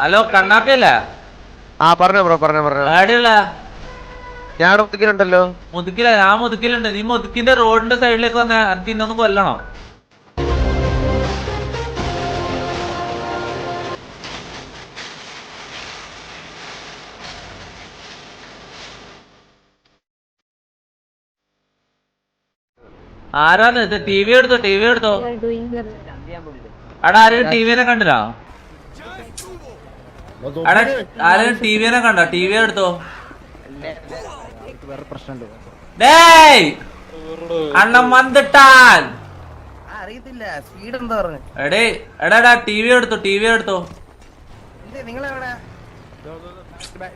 Hello കണ്ണാപ്പിയല്ലേ? പറഞ്ഞോ bro പറഞ്ഞോ. എവിടെയുള്ള? ഞാൻ മുതുക്കിലുണ്ടല്ലോ. മുതുക്കില? ഞാൻ മുതുക്കിലുണ്ട്. നീ മുതുക്കിന്റെ റോഡിന്റെ സൈഡിലേക്ക് വന്നേ. എനിക്ക് ഇന്നൊന്നും കൊല്ലണോ? ആരാണ് ഇത്? ടി വി എടുത്തോ, ടി വി എടുത്തോ. അവിടെ ആരെയും ടി വിനെ കണ്ടില്ല? അവിടെ ആരെയും ടി വിനെ കണ്ടോ? ടി വി എടുത്തോ. അണ്ണം വന്നിട്ടാൻ എടാ ടി വി എടുത്തോ, ടി വി എടുത്തോ.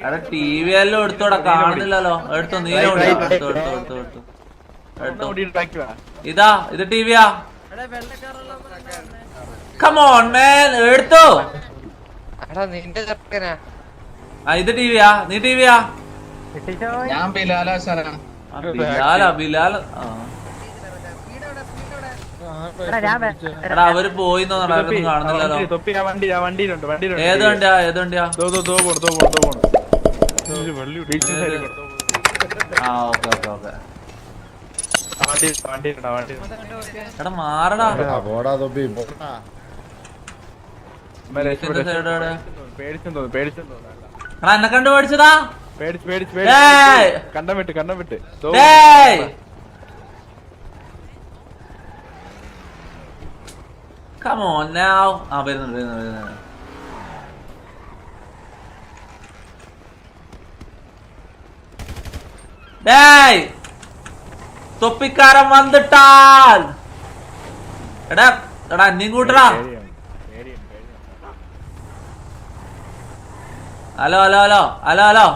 എടാ ടി വി എല്ലാം എടുത്തോടാ, കാണുന്നില്ലല്ലോ. എടുത്തോ, നീ എടുത്തോ എടുത്തോ എടുത്തോ എടുത്തോ. ഇതാ ഇത് ടിവിയാ. കമോൺ മാൻ, എടുത്തോ. ഇത് ടിവിയാ? നീ ടിവിയാ? ബിലാല. എടാ അവര് പോയിന്നോ? കാണുന്നില്ലല്ലോ. ഏത് വണ്ടിയാ? ഏത് വണ്ടിയാ? Okay okay okay. എടാ മാറടാ. എന്നെ കണ്ടു പേടിച്ചതാ. കണ്ടം വിട്ട് Come on now. വരുന്നുണ്ട്. തൊപ്പിക്കാരൻ വന്നിട്ടാൽ. എടാ എടാ അന്നീം കൂട്ടടാ. Hello hello hello hello hello.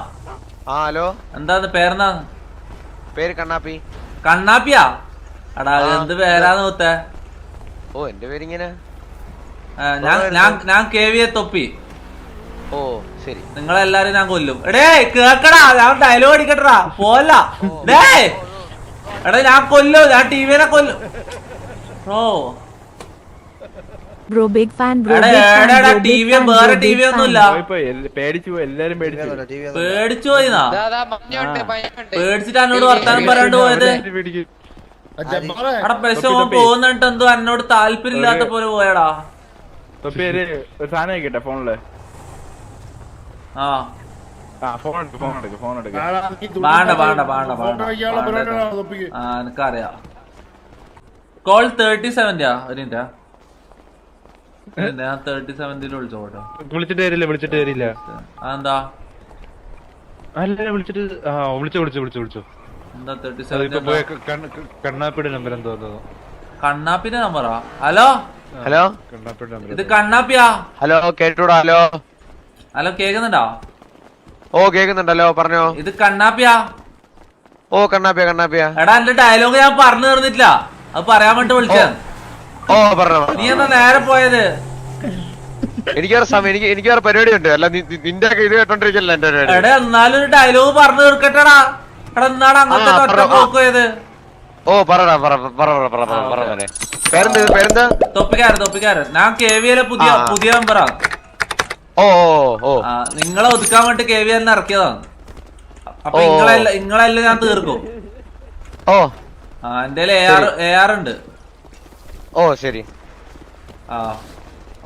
Hello. എന്താന്ന് പേരെന്താ? പേര് കണ്ണാപ്പി. കണ്ണാപ്പിയാ? എടാ എന്ത് പേരാന്ന് മുത്തേ? ഓ എന്റെ പേരിങ്ങനെ. ഞാൻ KVA തൊപ്പി. ഓ ശരി. നിങ്ങളെല്ലാരും ഞാൻ കൊല്ലും. എടേ കേക്കടാ, ഞാൻ ഡയലോഗ് അടിക്കട്ടാ. പോല എടാ ഞാൻ കൊല്ലോ, ഞാൻ ടിവിനെ കൊല്ലും. Bro big fan bro. TV വേറെ ടിവി ഒന്നുമില്ല. പേടിച്ചു പോയിന്നാ? പേടിച്ചിട്ട് എന്നോട് വർത്താനം പറയാണ്ട് പോയത്. എടാ പക്ഷെ പോകുന്നിട്ട് എന്തോ എന്നോട് താല്പര്യം ഇല്ലാത്ത പോലെ പോയടാ. ഒരു സാധനം ആയിക്കട്ടെ ഫോണില്. എനിക്കറിയാം. കോൾ 37 ഒരു മിനിറ്റാ. ഞാൻ 37 വിളിച്ചോട്ടോ. വിളിച്ചിട്ട് വരില്ല. അതെന്താ? അല്ല വിളിച്ചു. എന്താ 37? കണ്ണാപ്പിയുടെ നമ്പർ എന്തോ. കണ്ണാപ്പിന്റെ നമ്പറാ? Hello hello. ഇത് കണ്ണാപ്പിയാ? ഹലോ കേട്ടൂടാ. ഹലോ ഹലോ കേക്കുന്നുണ്ടോ? ഓ കേക്കുന്നുണ്ടല്ലോ, പറഞ്ഞോ. ഇത് കണ്ണാപ്പിയാ? ഓ കണ്ണാപ്പിയാ. എടാ എന്റെ ഡയലോഗ് ഞാൻ പറഞ്ഞു തീർന്നിട്ടില്ല, അത് പറയാൻ വേണ്ടി വിളിച്ചത്. ഓ പറഞ്ഞോ. നീ എന്താ നേരെ പോയത്? എനിക്ക് വേറെ പരിപാടി ഉണ്ട്. അല്ല നിന്റെ ഇത് കേട്ടോണ്ടിരിക്കല്ല എന്റെ പരിപാടി. എടാ എന്നാലും ഒരു ഡയലോഗ് പറഞ്ഞു തീർക്കട്ടെടാ. എടാ എന്നാണ് അങ്ങനത്തെ പോയത്? ഓ പറടാ. പേരെന്താ? തൊപ്പിക്കാരൻ. ഞാൻ KVA പുതിയ മെമ്പറാ. ഓ നിങ്ങളെ ഒതുക്കാൻ വേണ്ടി KVA ഇറക്കിയതാണ്. അപ്പൊ നിങ്ങളെല്ലാം ഞാൻ തീർക്കും. ഓ എന്റെ AR ഉണ്ട്. ഓ ശരി.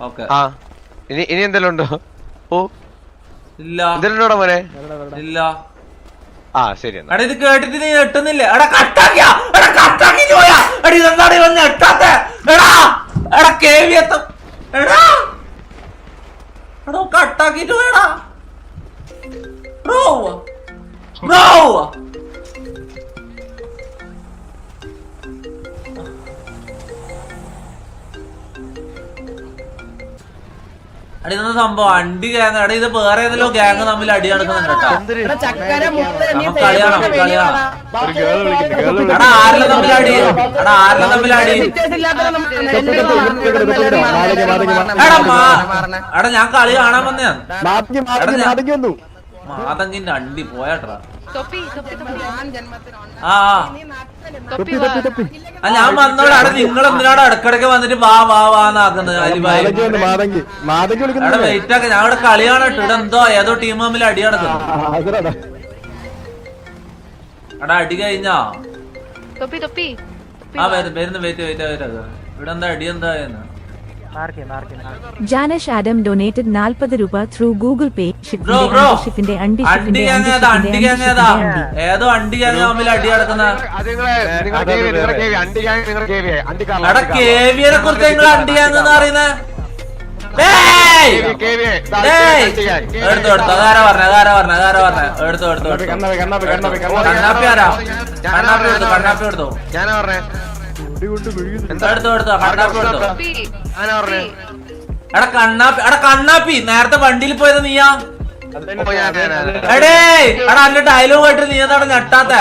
ഓക്കെ. ഇനി എന്തെങ്കിലും ഉണ്ടോ? ഓ ഇല്ല. എന്തെങ്കിലും മോനെ? ഇല്ല. ശരി. എടാ ഇത് കേട്ടിട്ട് നീ ഞെട്ടുന്നില്ലേ? എടാ കട്ടാക്കിയാ? എടാ കട്ടാക്കിട്ട് പോയാ? എടാ ഇതെന്താണ് ഇവൻ ഞെട്ടാത്തെ? എടാ KVA എടാ കട്ടാക്കിട്ട് പോയടാ. അടി ഇതെന്താ സംഭവം? അണ്ടി ഗ്യാങ്? എടാ ഇത് വേറെ ഏതെല്ലോ ഗ്യാങ് തമ്മിൽ അടി നടക്കുന്നുണ്ട് കേട്ടോ. നമുക്ക് കളിയാണ്. എടാ ആരെല്ലാം തമ്മിൽ അടി? എടാ ഞാൻ കളി കാണാൻ വന്നയാ. മാതങ്ങിന്റെ അണ്ടി പോയാട്ടാ. തൊപ്പി തൊപ്പി തൊപ്പി ആ ഞാൻ വന്നോടെ അവിടെ നിങ്ങൾ എന്തിനാണ് ഇടക്കിടക്ക് വന്നിട്ട് വാ വാ വാന്നാക്കുന്നത് അലിബായി. അവിടെ വെയിറ്റ് ആക്കി ഞാൻ ഇവിടെ കളിയാണ് ഇട്ട് ഇവിടെ എന്തോ ഏതോ ടീം തമ്മിൽ അടി നടക്കുന്നു. അവിടെ അടി കഴിഞ്ഞാ തൊപ്പി തൊപ്പി ആ വരുന്നു വെയിറ്റ് വരാത്. ഇവിടെ എന്താ അടി എന്താ Janish Adam donated 40 രൂപ through Google Pay. ബ്രോ അണ്ടി ഏതോ അണ്ടി ഗ്യാങ് തമ്മിൽ അടി നടക്കുന്ന. എടാ കേവിയെ കുറിച്ച് നിങ്ങൾ അണ്ടി ഗ്യാങ് എന്ന് പറയുന്നത് എടുത്തോ അതാരാ പറഞ്ഞ എടുത്തോ കണ്ണാപ്പി ആരാ? കണ്ണാപ്പി എടുത്തോ ഞാനാ പറഞ്ഞേ എടുത്തോ കണ്ണാപ്പി എടുത്തോ. ഞാനാ പറഞ്ഞേ എടാ കണ്ണാപ്പി നേരത്തെ വണ്ടിയിൽ പോയത് നീയാ? എടേ എടാ അന്റെ ഡയലോഗ് കേട്ട് നീ എന്താണ് ഞെട്ടാത്ത?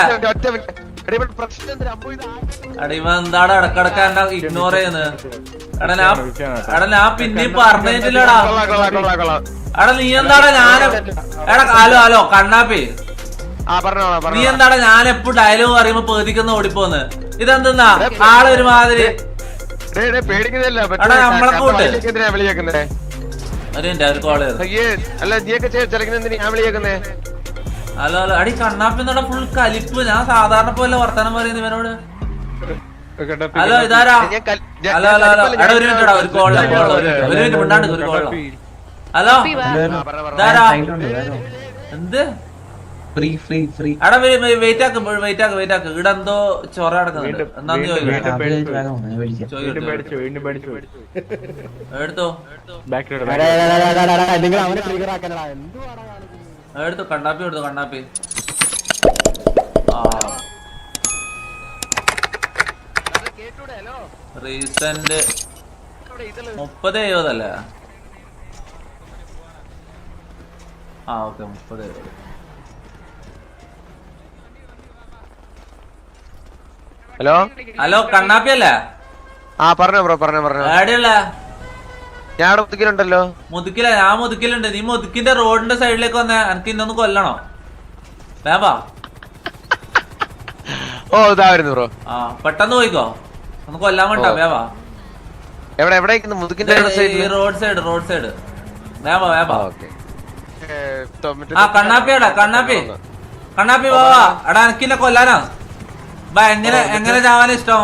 എടാ ഇവ എന്താണ് ഇടക്കിടക്ക് എന്നെ ഇഗ്നോർ ചെയ്യുന്നത്? എടാ ഞാൻ പിന്നെയും പറഞ്ഞിട്ടില്ലടാ. എടാ നീ എന്താടാ എടാ ഹലോ കണ്ണാപ്പി നീ എന്താടാ ഞാൻ എപ്പോ ഡയലോഗ് പറയുമ്പോ പേടിക്കുന്ന ഓടിപ്പോന്ന്? ഇതെന്തെന്നാ ആളെ ഒരുമാതിരി നമ്മളെ കൂട്ട് ഒരു കോള്. ഹലോ അടി കണ്ണാപ്പി എന്നടാ ഫുൾ കലിപ്പ്. ഞാൻ സാധാരണ പോലെ വർത്താനം പറയുന്നു ഇവനോട്. ഹലോ ഇതാരാ? ഹലോ എടാ ഒരു മിനിറ്റ് ഒരു കോള് ഒരു മിനിറ്റ് മിണ്ടാണ്ട് ഒരു കോള്. ഹലോ ഇതാരാ? എന്ത് എടാ വെയിറ്റ് ആക്ക് ഇവിടെ എന്തോ ചൊറ നടക്കുന്നുണ്ട്. എന്താന്ന് എടുത്തോ കണ്ണാപ്പി റീസെന്റ് 30-70 അല്ലേ? ഓക്കെ 30-70. ഹലോ കണ്ണാപ്പി അല്ലേ? പറഞ്ഞോ ബ്രോ പറഞ്ഞോ എവിടെയുള്ള? ഞാൻ അവിടെ മുതുക്കിലുണ്ടല്ലോ. മുതുക്കില ഞാൻ മുതുക്കിലുണ്ട്. നീ മുതുക്കിന്റെ റോഡിന്റെ സൈഡിലേക്ക് വന്നേ. എനിക്ക് ഇന്നൊന്ന് കൊല്ലണോ? വേവാ ഇതായിരുന്നു ബ്രോ. പെട്ടെന്ന് പോയിക്കോ. ഒന്ന് കൊല്ലാൻ വേണ്ട. വേവാ എവിടെ മുതുക്കിന്റെ റോഡ് സൈഡ് വേവാ. കണ്ണാപ്പി പോവാ. എടാ എനിക്കിന്നെ കൊല്ലാനാ. എങ്ങനെ ചാവാൻ ഇഷ്ടം?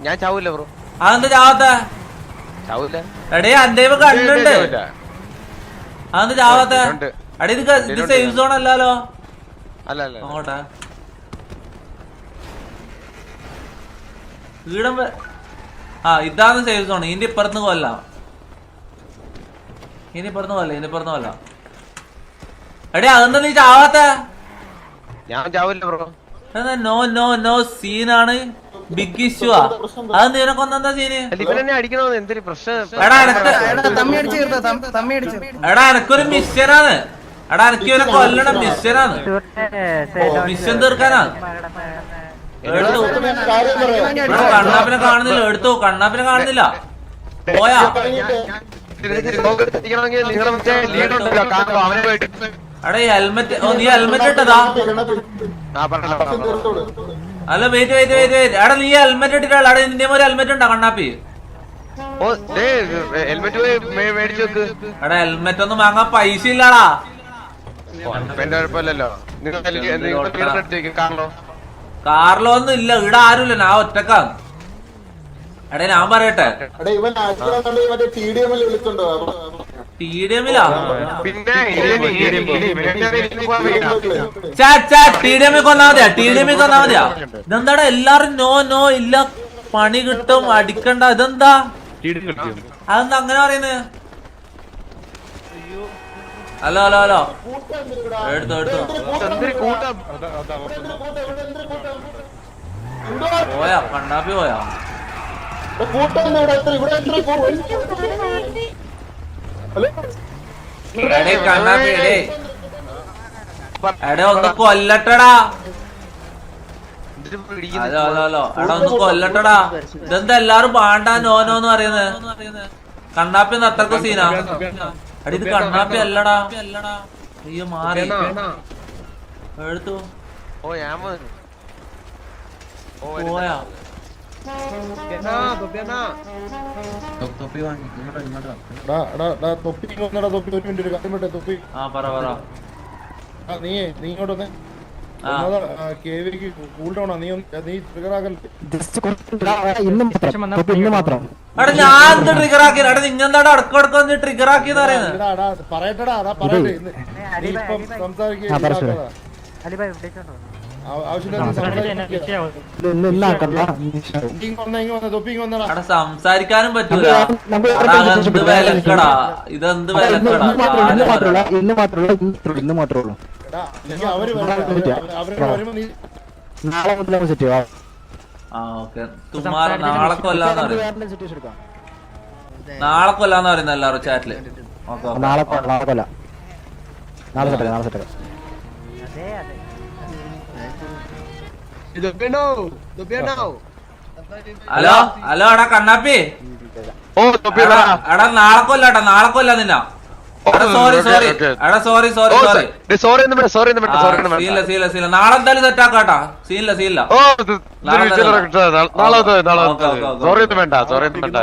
ഞാൻ ചാവൂല ബ്രോ. അതെന്താ ചാവാത്ത? എടേ അന്റെ കണ്ടുണ്ട്. അതെന്താ ചാവാത്ത? എടേ ഇത് സേഫ് സോൺ അല്ലല്ലോ. അങ്ങോട്ടാ ഈടം ഇതാണ് സേഫ് സോൺ. ഇതിന്റെ ഇപ്പുറത്ത് കൊല്ലാം. എടേ അതെന്താ നീ ചാവാത്ത? ഞാൻ ചാവൂല ബ്രോ. നോ സീനാണ്. ബിഗ് ഇഷ്യൂ ആ. അത് നിനക്കൊന്നെന്താ സീന്? അടിക്കണോ എന്തൊരു പ്രശ്നം? എടാ എനക്കൊരു മിഷ്യനാണ്. എടാ എനിക്ക് ഇവനെ കൊല്ലണം. മിഷ്യനാണ്. മിഷ്യൻ തീർക്കാനാ. കണ്ണാപ്പിനെ കാണുന്നില്ല. എടുത്തോ കണ്ണാപ്പിനെ കാണുന്നില്ല. പോയാ എടാ ഹെൽമെറ്റ്. നീ ഹെൽമെറ്റ് ഇട്ടതാ? അല്ല വെയിറ്റ്. എടാ നീ ഹെൽമെറ്റ് ഇട്ടിട്ടാ? എടാ നിന്റെ ഒരു ഹെൽമെറ്റ് ഉണ്ടോ കണ്ണാപ്പി? എടാ ഹെൽമെറ്റ് ഒന്നും വാങ്ങാൻ പൈസ ഇല്ലാടാ. കാറിലോ ഒന്നും ഇല്ല. ഇവിടെ ആരുമില്ല. ഞാൻ ഒറ്റക്കാണ്. എടേ ഞാൻ പറയട്ടെ TDM-ലാ? TDM കൊന്നാ മതിയാ? ഇതെന്താടാ എല്ലാരും നോ ഇല്ല പണി കിട്ടും അടിക്കണ്ട. ഇതെന്താ അതെന്താ അങ്ങനെ പറയുന്നത്? ഹലോ എടുത്തോ പോയാ കണ്ണാപ്പി പോയാ? കണ്ണാപ്പി എടേ ഒന്ന് കൊല്ലട്ടടാ. ഹലോ എടാ ഒന്ന് കൊല്ലട്ടടാ. ഇതെന്താ എല്ലാരും പാണ്ടാ നോന്ന് പറയുന്നത്? കണ്ണാപ്പി അത്രക്ക് സീനാ? അടി ഇത് കണ്ണാപ്പി അല്ലടാ. അയ്യോ മാറി എടുത്തു ഓ ഞാൻ വന്നു. ഓ പോയാ. ആ പറ പറ. നീ ഇങ്ങോട്ട് വന്നേ. കൂൾ ഡൗൺ നീ ട്രിഗർ ആക്കല്ലേ. എടാ ഞാൻ ട്രിഗർ ആക്കി. എടാ നിങ്ങെന്താടാ അടക്കടക്കം ട്രിഗർ ആക്കിന്ന് പറയുന്നത്? പറയട്ടടാ അതാ പറയട്ടെ. നീ ഇപ്പം സംസാരിക്കുക സംസാരിക്കാനും പറ്റൂല. ഇതെന്ത് വിലക്കടാ, ഇതെന്ത് വിലക്കടാ. ആ ഓക്കെ. നാളെ കൊല്ലാന്ന് പറയുന്ന എല്ലാവരും ചാറ്റില്. ഹലോ ഹലോ എടാ കണ്ണാപ്പി. ഓ തൊപ്പിടാ. എടാ നാളെ കൊല്ലാട്ടാ, നാളെ കൊല്ലാ നിന്ന. സോറി സോറി എടാ സോറി സോറി സോറി. സോറി ഒന്നും വേണ്ട, സോറി ഒന്നും വേണ്ട, സോറി ഒന്നും വേണ്ട. സീല നാളെ എന്തായാലും സെറ്റ് ആക്കാട്ടാ. സീല ഓ നാളെ നാളെ സോറി ഒന്നും വേണ്ട, സോറി ഒന്നും വേണ്ട.